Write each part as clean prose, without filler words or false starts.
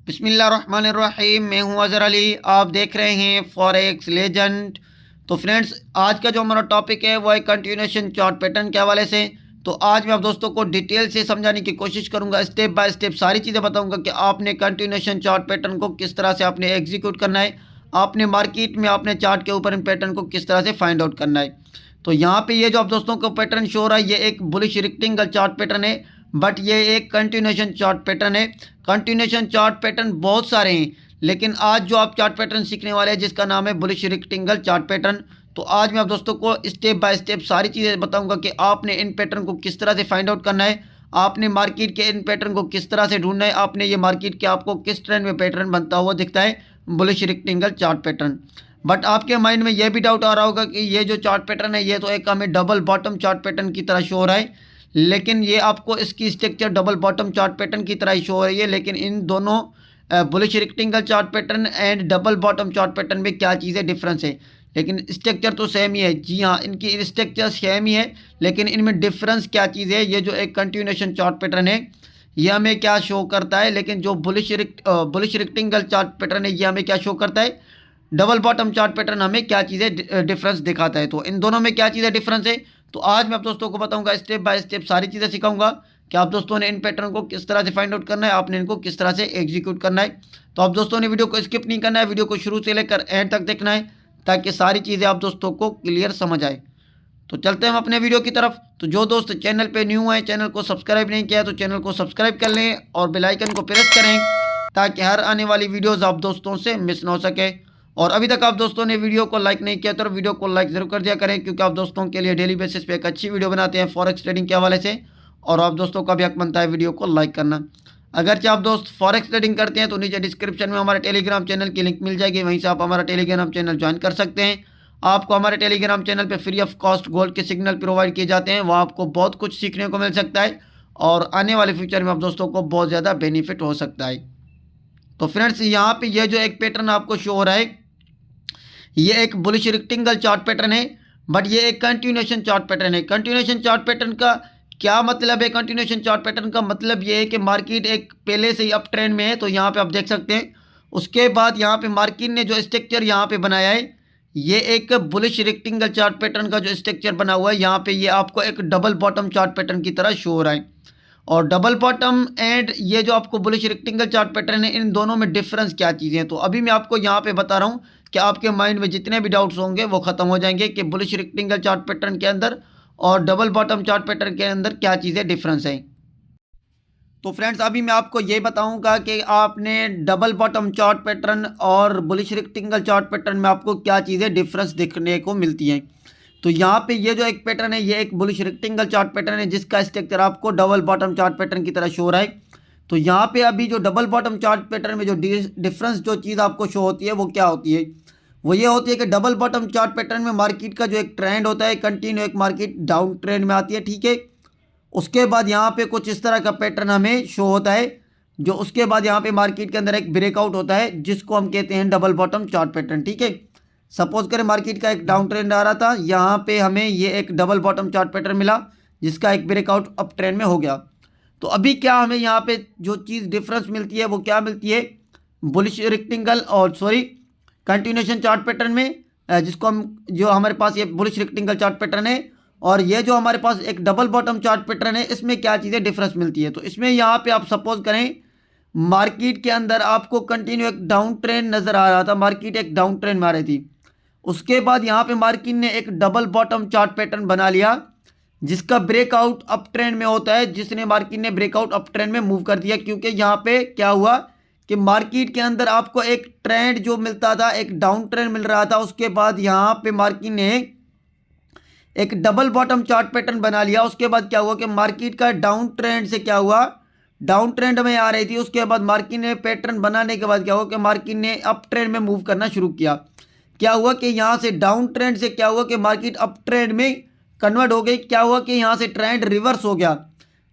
बिस्मिल्लाहिर्रहमानिर्रहीम। मैं हूं अज़हर अली, आप देख रहे हैं फॉरेक्स लेजेंड। तो फ्रेंड्स, आज का जो हमारा टॉपिक है वो है कंटिन्यूएशन चार्ट पैटर्न के हवाले से। तो आज मैं आप दोस्तों को डिटेल से समझाने की कोशिश करूंगा, स्टेप बाय स्टेप सारी चीज़ें बताऊंगा कि आपने कंटिन्यूएशन चार्ट पैटर्न को किस तरह से आपने एग्जीक्यूट करना है, आपने मार्केट में आपने चार्ट के ऊपर इन पैटर्न को किस तरह से फाइंड आउट करना है। तो यहाँ पे ये जो आप दोस्तों को पैटर्न शो हो रहा है, ये एक बुलिश रेक्टेंगल चार्ट पैटर्न है, बट ये एक कंटिन्यूएशन चार्ट पैटर्न है। कंटिन्यूएशन चार्ट पैटर्न बहुत सारे हैं, लेकिन आज जो आप चार्ट पैटर्न सीखने वाले हैं जिसका नाम है बुलिश रेक्टेंगल चार्ट पैटर्न, तो आज मैं आप दोस्तों को स्टेप बाय स्टेप सारी चीज़ें बताऊंगा कि आपने इन पैटर्न को किस तरह से फाइंड आउट करना है, आपने मार्केट के इन पैटर्न को किस तरह से ढूंढना है, आपने ये मार्केट के आपको किस ट्रेंड में पैटर्न बनता हुआ दिखता है bullish rectangle chart pattern. But आपके माइंड में यह भी डाउट आ रहा होगा कि ये जो चार्ट पैटर्न है ये तो एक हमें डबल बॉटम चार्ट पैटर्न की तरह शो हो रहा है, लेकिन ये आपको इसकी structure double bottom chart pattern की तरह ही शो हो रही है। लेकिन इन दोनों bullish rectangle chart pattern and double bottom chart pattern में क्या चीज़ें डिफरेंस है, लेकिन स्ट्रक्चर तो सेम ही है। जी हाँ, इनकी स्ट्रक्चर सेम ही है, लेकिन इनमें डिफरेंस क्या चीज़ है। ये जो एक कंटिन्यूएशन चार्ट पैटर्न है ये हमें क्या शो करता है, लेकिन जो बुलिश रेक्टेंगल चार्ट पैटर्न है ये हमें क्या शो करता है, डबल बॉटम चार्ट पैटर्न हमें क्या चीज़ें डिफरेंस दिखाता है। तो इन दोनों में क्या चीज़ें डिफरेंस है, तो आज मैं आप दोस्तों को बताऊंगा, स्टेप बाय स्टेप सारी चीज़ें सिखाऊंगा कि आप दोस्तों ने इन पैटर्न को किस तरह से फाइंड आउट करना है, आपने इनको किस तरह से एग्जीक्यूट करना है। तो आप दोस्तों ने वीडियो को स्किप नहीं करना है, वीडियो को शुरू से लेकर एंड तक देखना है ताकि सारी चीज़ें आप दोस्तों को क्लियर समझ आए। तो चलते हैं हम अपने वीडियो की तरफ। तो जो दोस्त चैनल पे न्यू है, चैनल को सब्सक्राइब नहीं किया तो चैनल को सब्सक्राइब कर लें और बेल आइकन को प्रेस करें ताकि हर आने वाली वीडियोस आप दोस्तों से मिस ना हो सके। और अभी तक आप दोस्तों ने वीडियो को लाइक नहीं किया तो वीडियो को लाइक ज़रूर कर दिया करें, क्योंकि आप दोस्तों के लिए डेली बेसिस पे एक अच्छी वीडियो बनाते हैं फॉरेक्स ट्रेडिंग के हवाले से, और आप दोस्तों का भी हक बनता है वीडियो को लाइक करना। अगर आप दोस्त फॉरेक्स ट्रेडिंग करते हैं तो नीचे डिस्क्रिप्शन में हमारे टेलीग्राम चैनल की लिंक मिल जाएगी, वहीं से आप हमारा टेलीग्राम चैनल ज्वाइन कर सकते हैं। आपको हमारे टेलीग्राम चैनल पे फ्री ऑफ कॉस्ट गोल्ड के सिग्नल प्रोवाइड किए जाते हैं, वहाँ आपको बहुत कुछ सीखने को मिल सकता है और आने वाले फ्यूचर में आप दोस्तों को बहुत ज़्यादा बेनिफिट हो सकता है। तो फ्रेंड्स, यहाँ पे ये जो एक पैटर्न आपको शो हो रहा है ये एक बुलिश रेक्टेंगल चार्ट पैटर्न है, बट ये एक कंटिन्यूएशन चार्ट पैटर्न है। कंटिन्यूएशन चार्ट पैटर्न का क्या मतलब है, कंटिन्यूएशन चार्ट पैटर्न का मतलब ये है कि मार्केट एक पहले से ही अप ट्रेंड में है, तो यहाँ पे आप देख सकते हैं। उसके बाद यहाँ पे मार्केट ने जो स्ट्रक्चर यहाँ पे बनाया है ये एक बुलिश रेक्टेंगल चार्ट पैटर्न का जो स्ट्रक्चर बना हुआ है, यहाँ पे ये आपको एक डबल बॉटम चार्ट पैटर्न की तरह शो हो रहा है। और डबल बॉटम एंड ये जो आपको बुलिश रेक्टेंगल चार्ट पैटर्न है, इन दोनों में डिफरेंस क्या चीज़ें हैं, तो अभी मैं आपको यहाँ पे बता रहा हूँ कि आपके माइंड में जितने भी डाउट्स होंगे वो ख़त्म हो जाएंगे कि बुलिश रेक्टेंगल चार्ट पैटर्न के अंदर और डबल बॉटम चार्ट पैटर्न के अंदर क्या चीज़ें डिफरेंस हैं। तो फ्रेंड्स, अभी मैं आपको ये बताऊंगा कि आपने डबल बॉटम चार्ट पैटर्न और बुलिश रेक्टेंगल चार्ट पैटर्न में आपको क्या चीज़ें डिफरेंस देखने को मिलती हैं। तो यहाँ पे ये जो एक पैटर्न है ये एक बुलिश रेक्टेंगल चार्ट पैटर्न है जिसका स्ट्रक्चर आपको डबल बॉटम चार्ट पैटर्न की तरह शो हो रहा है। तो यहाँ पे अभी जो डबल बॉटम चार्ट पैटर्न में जो डिफरेंस जो चीज़ आपको शो होती है वो क्या होती है, वो ये होती है कि डबल बॉटम चार्ट पैटर्न में मार्केट का जो एक ट्रेंड होता है कंटिन्यू, एक मार्केट डाउन ट्रेंड में आती है, ठीक है। उसके बाद यहाँ पे कुछ इस तरह का पैटर्न हमें शो होता है, जो उसके बाद यहाँ पे मार्केट के अंदर एक ब्रेकआउट होता है जिसको हम कहते हैं डबल बॉटम चार्ट पैटर्न, ठीक है। सपोज करें मार्केट का एक डाउन ट्रेंड आ रहा था, यहाँ पे हमें ये एक डबल बॉटम चार्ट पैटर्न मिला जिसका एक ब्रेकआउट अप ट्रेंड में हो गया। तो अभी क्या हमें यहाँ पे जो चीज़ डिफरेंस मिलती है वो क्या मिलती है, बुलिश रेक्टेंगल और कंटिन्यूएशन चार्ट पैटर्न में, जिसको हम जो हमारे पास ये बुलिश रेक्टेंगल चार्ट पैटर्न है और ये जो हमारे पास एक डबल बॉटम चार्ट पैटर्न है, इसमें क्या चीज़ें डिफरेंस मिलती है। तो इसमें यहाँ पे आप सपोज करें मार्केट के अंदर आपको कंटिन्यू एक डाउन ट्रेंड नज़र आ रहा था, मार्केट एक डाउन ट्रेंड में आ रही थी। उसके बाद यहाँ पे मार्केट ने एक डबल बॉटम चार्ट पैटर्न बना लिया जिसका ब्रेकआउट अप ट्रेंड में होता है, जिसने मार्केट ने ब्रेकआउट अप ट्रेंड में मूव कर दिया, क्योंकि यहाँ पे क्या हुआ कि मार्केट के अंदर आपको एक ट्रेंड जो मिलता था, एक डाउन ट्रेंड मिल रहा था, उसके बाद यहाँ पे मार्केट ने एक डबल बॉटम चार्ट पैटर्न बना लिया। उसके बाद क्या हुआ कि मार्केट का डाउन ट्रेंड से क्या हुआ, डाउन ट्रेंड में आ रही थी, उसके बाद मार्केट ने पैटर्न बनाने के बाद क्या हुआ कि मार्केट ने अप ट्रेंड में मूव करना शुरू किया। क्या हुआ कि यहाँ से डाउन ट्रेंड से क्या हुआ कि मार्केट अप ट्रेंड में कन्वर्ट हो गई। क्या हुआ कि यहाँ से ट्रेंड रिवर्स हो गया।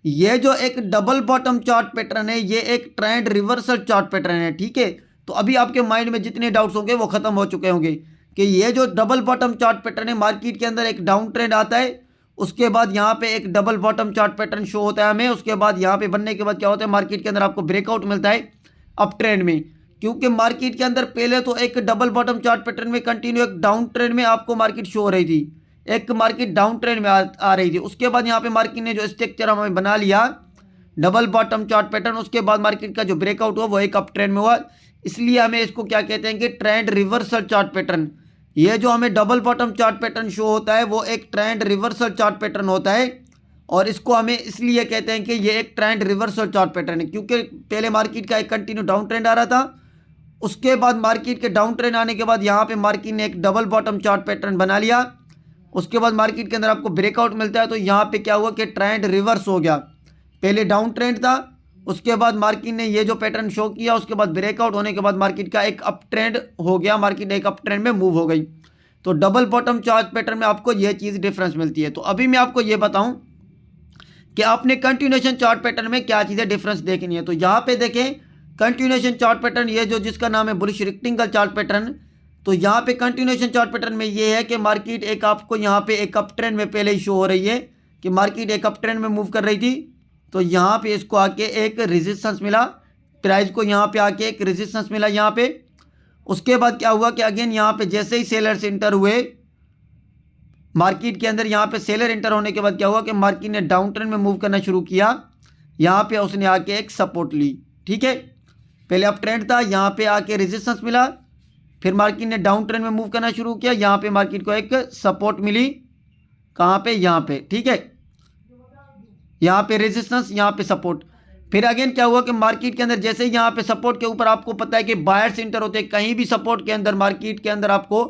ये जो एक डबल बॉटम चार्ट पैटर्न है ये एक ट्रेंड रिवर्सल चार्ट पैटर्न है, ठीक है। तो अभी आपके माइंड में जितने डाउट्स होंगे वो खत्म हो चुके होंगे कि ये जो डबल बॉटम चार्ट पैटर्न है, मार्केट के अंदर एक डाउन ट्रेंड आता है, उसके बाद यहाँ पे एक double bottom chart pattern show होता है हमें, उसके बाद यहाँ पे बनने के बाद क्या होता है मार्केट के अंदर आपको ब्रेकआउट मिलता है। अप ट्रेंड में, क्योंकि मार्केट के अंदर पहले तो एक डबल बॉटम चार्ट पैटर्न में कंटिन्यू एक डाउन ट्रेंड में आपको मार्केट शो हो रही थी, एक मार्केट डाउन ट्रेंड में आ रही थी। उसके बाद यहाँ पे मार्केट ने जो स्ट्रक्चर हमें बना लिया डबल बॉटम चार्ट पैटर्न, उसके बाद मार्केट का जो ब्रेकआउट हुआ वो एक अप ट्रेंड में हुआ, इसलिए हमें इसको क्या कहते हैं कि ट्रेंड रिवर्सल चार्ट पैटर्न। ये जो हमें double bottom chart pattern show होता है वो एक ट्रेंड रिवर्सल चार्ट पैटर्न होता है, और इसको हमें इसलिए कहते हैं कि ये एक ट्रेंड रिवर्सल चार्ट पैटर्न है, क्योंकि पहले मार्केट का एक कंटिन्यू डाउन ट्रेंड आ रहा था, उसके बाद मार्केट के डाउन ट्रेंड आने के बाद यहाँ पे मार्केट ने एक डबल बॉटम चार्ट पैटर्न बना लिया, उसके बाद मार्केट के अंदर आपको ब्रेकआउट मिलता है, तो यहाँ पे क्या हुआ कि ट्रेंड रिवर्स हो गया। पहले डाउन ट्रेंड था, उसके बाद मार्केट ने ये जो पैटर्न शो किया, उसके बाद ब्रेकआउट होने के बाद मार्केट का एक अप ट्रेंड हो गया, मार्केट एक अप ट्रेंड में मूव हो गई। तो डबल बॉटम चार्ट पैटर्न में आपको ये चीज़ डिफरेंस मिलती है। तो अभी मैं आपको ये बताऊं कि आपने कंटिन्यूएशन चार्ट पैटर्न में क्या चीज़ें डिफरेंस देखनी है। तो यहाँ पे देखें कंटिन्यूएशन चार्ट पैटर्न, ये जो जिसका नाम है बुलिश रेक्टेंगल चार्ट पैटर्न, तो यहाँ पे कंटिन्यूएशन चार्ट पैटर्न में ये है कि मार्केट एक आपको यहाँ पे एक अप ट्रेंड में पहले ही शो हो रही है कि मार्केट एक अप ट्रेंड में मूव कर रही थी, तो यहाँ पे इसको आके एक रेजिस्टेंस मिला, प्राइस को यहाँ पे आके एक रेजिस्टेंस मिला यहाँ पे। उसके बाद क्या हुआ कि अगेन यहाँ पे जैसे ही सेलर्स इंटर हुए मार्केट के अंदर, यहाँ पे सेलर इंटर होने के बाद क्या हुआ कि मार्केट ने डाउन ट्रेंड में मूव करना शुरू किया, यहाँ पे उसने आके एक सपोर्ट ली, ठीक है। पहले अप ट्रेंड था, यहाँ पे आके रेजिस्टेंस मिला, फिर मार्केट ने डाउन ट्रेंड में मूव करना शुरू किया, यहाँ पे मार्केट को एक सपोर्ट मिली, कहाँ पे, यहाँ पे, ठीक है, यहाँ पे रेजिस्टेंस, यहाँ पे सपोर्ट। फिर अगेन क्या हुआ कि मार्केट के अंदर जैसे ही यहाँ पे सपोर्ट के ऊपर आपको पता है कि बायर्स इंटर होते हैं, कहीं भी सपोर्ट के अंदर मार्केट के अंदर आपको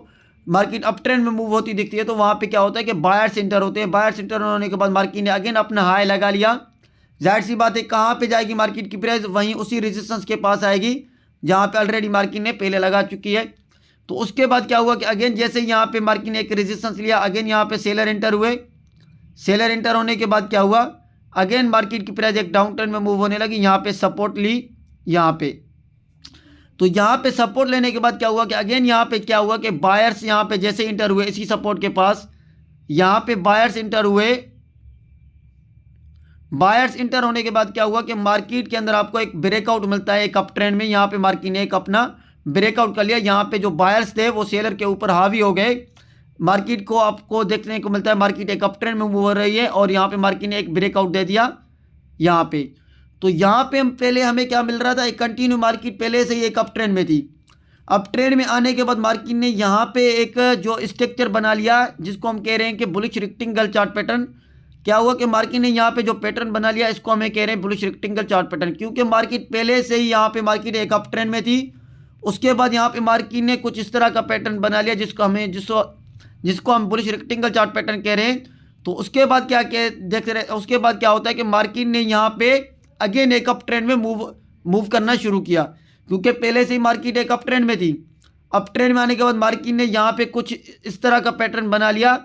मार्केट अप ट्रेंड में मूव होती दिखती है, तो वहाँ पे क्या होता है कि बायर्स इंटर होते हैं। बायर्स इंटर होने के बाद मार्केट ने अगेन अपना हाई लगा लिया, जाहिर सी बात है कहाँ पे जाएगी मार्केट की प्राइस, वहीं उसी रेजिस्टेंस के पास आएगी जहाँ पे ऑलरेडी मार्केट ने पहले लगा चुकी है। तो उसके बाद क्या हुआ कि अगेन जैसे यहाँ पे मार्केट ने एक रेजिस्टेंस लिया, अगेन यहाँ पे सेलर एंटर हुए, सेलर एंटर होने के बाद क्या हुआ, अगेन मार्केट की प्राइस एक डाउन ट्रेंड में मूव होने लगी, यहाँ पे सपोर्ट ली, यहाँ पे। तो यहाँ पे सपोर्ट लेने के बाद क्या हुआ कि अगेन यहाँ पे क्या हुआ कि बायर्स यहाँ पे जैसे इंटर हुए इसी सपोर्ट के पास, यहाँ पे बायर्स इंटर हुए, बायर्स इंटर होने के बाद क्या हुआ कि मार्केट के अंदर आपको एक ब्रेकआउट मिलता है एक अप ट्रेंड में, यहाँ पे मार्केट ने एक अपना ब्रेकआउट कर लिया, यहाँ पे जो बायर्स थे वो सेलर के ऊपर हावी हो गए, मार्केट को आपको देखने को मिलता है मार्केट एक अप ट्रेंड में मूव हो रही है, और यहाँ पे मार्केट ने एक ब्रेकआउट दे दिया यहाँ पे। तो यहाँ पे हम पहले हमें क्या मिल रहा था, एक कंटिन्यू मार्केट पहले से ही एक अप ट्रेंड में थी, अप ट्रेंड में आने के बाद मार्केट ने यहाँ पे एक जो स्ट्रक्चर बना लिया जिसको हम कह रहे हैं कि बुलिश रेक्टेंगल चार्ट पैटर्न। क्या हुआ कि मार्केट ने यहाँ पे जो पैटर्न बना लिया इसको हमें कह रहे हैं बुलिश रेक्टेंगल चार्ट पैटर्न, क्योंकि मार्केट पहले से ही यहाँ पे मार्केट एक अप ट्रेंड में थी। उसके बाद यहाँ पे मार्केट ने कुछ इस तरह का पैटर्न बना लिया जिसको हम बुलिश रेक्टेंगल चार्ट पैटर्न कह रहे हैं। तो उसके बाद क्या देख रहे, उसके बाद क्या होता है कि मार्केट ने यहाँ पे अगेन एक अप ट्रेंड में मूव करना शुरू किया, क्योंकि पहले से ही मार्केट एक अप ट्रेंड में थी। अप ट्रेंड में आने के बाद मार्केट ने यहाँ पे कुछ इस तरह का पैटर्न बना लिया,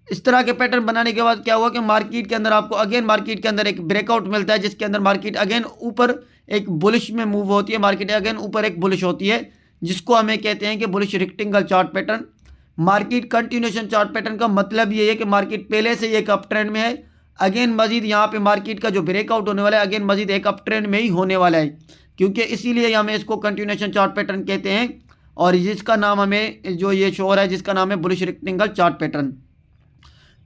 इस तरह के पैटर्न बनाने के बाद क्या हुआ कि मार्केट के अंदर आपको अगेन मार्केट के अंदर एक ब्रेकआउट मिलता है, जिसके अंदर मार्केट अगेन ऊपर एक बुलिश में मूव होती है, मार्केट अगेन ऊपर एक बुलिश होती है, जिसको हमें कहते हैं कि bullish rectangle chart pattern. Market continuation chart pattern का मतलब ये है कि मार्केट पहले से एक अप ट्रेंड में है, अगेन मजीद यहाँ पे मार्केट का जो ब्रेकआउट होने वाला है अगेन मजीद एक अप ट्रेंड में ही होने वाला है, क्योंकि इसीलिए हमें इसको कंटिन्यूएशन चार्ट पैटर्न कहते हैं, और जिसका नाम हमें जो ये शो हो रहा है जिसका नाम है बुलिश रेक्टेंगल चार्ट पैटर्न।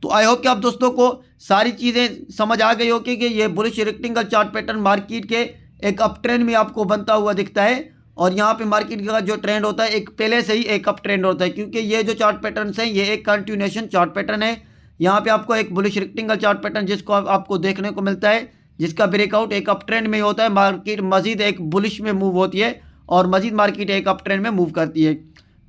तो आई होप कि आप दोस्तों को सारी चीज़ें समझ आ गई होगी कि ये bullish rectangle chart pattern market के एक अप ट्रेंड में आपको बनता हुआ दिखता है, और यहाँ पे मार्केट का जो ट्रेंड होता है एक पहले से ही एक अप ट्रेंड होता है, क्योंकि ये जो चार्ट पैटर्न हैं ये एक कंटिन्यूएशन चार्ट पैटर्न है। यहाँ पे आपको एक बुलिश रेक्टेंगल चार्ट पैटर्न जिसको आपको देखने को मिलता है, जिसका ब्रेकआउट एक अप ट्रेंड में होता है, मार्केट मजीद एक बुलिश में मूव होती है और मजीद मार्केट एक अप ट्रेंड में मूव करती है।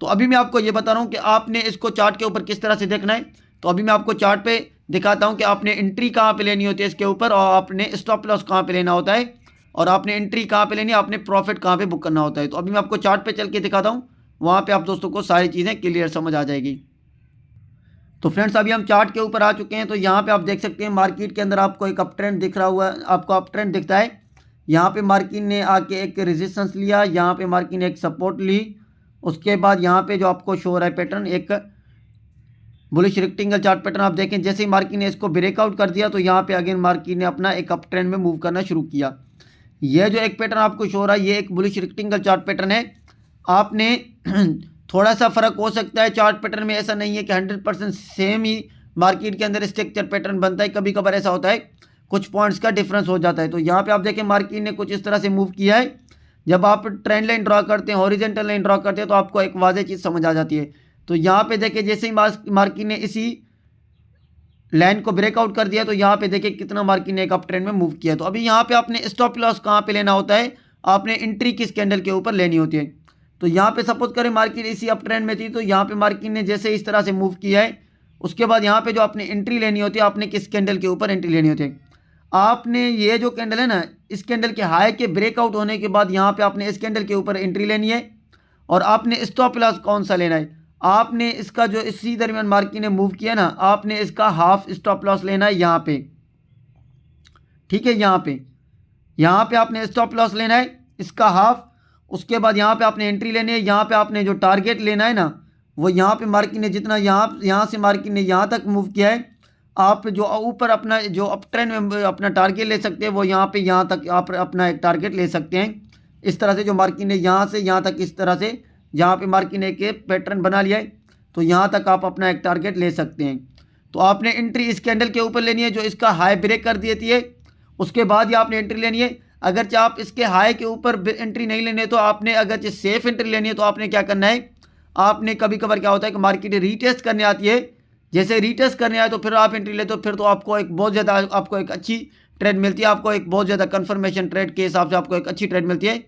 तो अभी मैं आपको ये बता रहा हूँ कि आपने इसको चार्ट के ऊपर किस तरह से देखना है। तो अभी मैं आपको चार्ट पे दिखाता हूँ कि आपने एंट्री कहाँ पे लेनी होती है इसके ऊपर, और आपने स्टॉप लॉस कहाँ पे लेना होता है, और आपने एंट्री कहाँ पे लेनी है, आपने प्रॉफिट कहाँ पे बुक करना होता है। तो अभी मैं आपको चार्ट पे चल के दिखाता हूँ, वहाँ पे आप दोस्तों को सारी चीज़ें क्लियर समझ आ जाएगी। तो फ्रेंड्स अभी हम चार्ट के ऊपर आ चुके हैं। तो यहाँ पे आप देख सकते हैं मार्केट के अंदर आपको एक अप ट्रेंड दिख रहा हुआ है, आपको अप ट्रेंड दिखता है। यहाँ पे मार्केट ने आके एक रेजिस्टेंस लिया, यहाँ पे मार्केट ने एक सपोर्ट ली, उसके बाद यहाँ पे जो आपको शो हो रहा है पैटर्न एक बुलिश रेक्टेंगल चार्ट पैटर्न आप देखें, जैसे ही मार्केट ने इसको ब्रेकआउट कर दिया तो यहाँ पे अगेन मार्केट ने अपना एक अप ट्रेंड में मूव करना शुरू किया। ये जो एक पैटर्न आपको शो हो रहा है ये एक बुलिश रेक्टेंगल चार्ट पैटर्न है। आपने थोड़ा सा फर्क हो सकता है चार्ट पैटर्न में, ऐसा नहीं है कि 100% सेम ही मार्केट के अंदर स्ट्रक्चर पैटर्न बनता है, कभी कभार ऐसा होता है कुछ पॉइंट्स का डिफरेंस हो जाता है। तो यहाँ पे आप देखें मार्केट ने कुछ इस तरह से मूव किया है। जब आप ट्रेंड लाइन ड्रॉ करते हैं, हॉरिजॉन्टल लाइन ड्रॉ करते हैं, तो आपको एक वाज़ेह चीज़ समझ आ जाती है। तो यहाँ पे देखिए जैसे ही मार्केट ने इसी लाइन को ब्रेकआउट कर दिया, तो यहाँ पे देखिए कितना मार्केट ने एक अप ट्रेंड में मूव किया। तो अभी यहाँ पे आपने स्टॉप लॉस कहाँ पे लेना होता है, आपने एंट्री किस कैंडल के ऊपर लेनी होती है। तो यहाँ पे सपोज करें मार्केट इसी अप ट्रेंड में थी, तो यहाँ पे मार्केट ने जैसे इस तरह से मूव किया है, उसके बाद यहाँ पे जो आपने एंट्री लेनी होती है, आपने किस कैंडल के ऊपर एंट्री लेनी होती है। आपने ये जो कैंडल है ना, इस कैंडल के हाई के ब्रेकआउट होने के बाद यहाँ पे आपने इस कैंडल के ऊपर एंट्री लेनी है, और आपने स्टॉप लॉस कौन सा लेना है, आपने इसका जो इसी दरमियान मार्केट ने मूव किया ना, आपने इसका हाफ स्टॉप लॉस लेना है यहाँ पे, ठीक है। यहाँ पे आपने स्टॉप लॉस लेना है इसका हाफ। उसके बाद यहाँ पे आपने एंट्री लेनी है। यहाँ पे आपने जो टारगेट लेना है ना, वो यहाँ पे मार्केट ने जितना यहाँ से मार्केट ने यहाँ तक मूव किया है, आप जो ऊपर अपना जो अप ट्रेंड में अपना टारगेट ले सकते हैं, वो यहाँ पे यहाँ तक आप अपना एक टारगेट ले सकते हैं। इस तरह से जो मार्केट ने यहाँ से यहाँ तक इस तरह से जहाँ पे मार्केट ने एक पैटर्न बना लिया है, तो यहाँ तक आप अपना एक टारगेट ले सकते हैं। तो आपने एंट्री इस कैंडल के ऊपर लेनी है जो इसका हाई ब्रेक कर देती है, उसके बाद ही आपने एंट्री लेनी है। अगर आप इसके हाई के ऊपर एंट्री नहीं लेनी है, तो आपने अगर सेफ एंट्री लेनी है, तो आपने क्या करना है, आपने कभी कभार क्या होता है कि मार्केट रीटेस्ट करने आती है, जैसे रीटेस्ट करने आए तो फिर आप एंट्री लेते हो, फिर तो आपको एक बहुत ज़्यादा आपको एक अच्छी ट्रेड मिलती है, आपको एक बहुत ज़्यादा कन्फर्मेशन ट्रेड के हिसाब से आपको एक अच्छी ट्रेड मिलती है।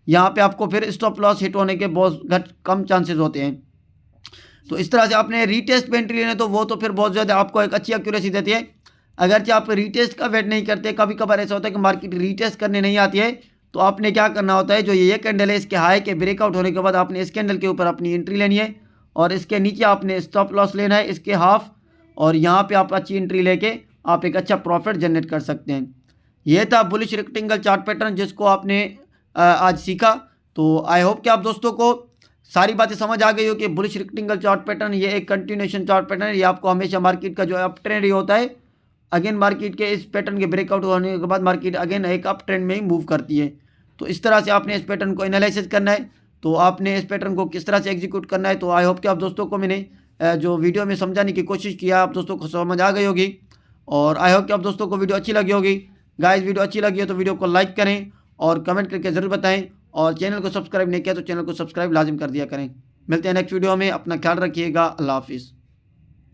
यहाँ पे आपको फिर स्टॉप लॉस हिट होने के बहुत कम चांसेस होते हैं। तो इस तरह से आपने रीटेस्ट पे एंट्री लेना, तो वो तो फिर बहुत ज़्यादा आपको एक अच्छी एक्यूरेसी देती है। अगर आप रीटेस्ट का वेट नहीं करते, कभी कभार ऐसा होता है कि मार्केट रीटेस्ट करने नहीं आती है, तो आपने क्या करना होता है, जो ये कैंडल है इसके हाई के ब्रेकआउट होने के बाद आपने इस कैंडल के ऊपर अपनी एंट्री लेनी है, और इसके नीचे आपने स्टॉप लॉस लेना है इसके हाफ, और यहाँ पे आप अच्छी एंट्री लेके आप एक अच्छा प्रॉफिट जनरेट कर सकते हैं। ये था बुलिश रेक्टेंगल चार्ट पैटर्न जिसको आपने आज सीखा। तो आई होप कि आप दोस्तों को सारी बातें समझ आ गई हो कि बुलिश रेक्टेंगल चार्ट पैटर्न ये एक कंटिन्यूएशन चार्ट पैटर्न है। ये आपको हमेशा मार्केट का जो अप ट्रेंड ही होता है, अगेन मार्केट के इस पैटर्न के ब्रेकआउट होने के बाद मार्केट अगेन एक अप ट्रेंड में ही मूव करती है। तो इस तरह से आपने इस पैटर्न को एनालिसिस करना है, तो आपने इस पैटर्न को किस तरह से एग्जीक्यूट करना है। तो आई होप कि आप दोस्तों को मैंने जो वीडियो में समझाने की कोशिश किया, आप दोस्तों को समझ आ गई होगी, और आई होप कि आप दोस्तों को वीडियो अच्छी लगी होगी। गाइस वीडियो अच्छी लगी है तो वीडियो को लाइक करें और कमेंट करके ज़रूर बताएं, और चैनल को सब्सक्राइब नहीं किया तो चैनल को सब्सक्राइब लाजिम कर दिया करें। मिलते हैं नेक्स्ट वीडियो में, अपना ख्याल रखिएगा, अल्लाह हाफिज़।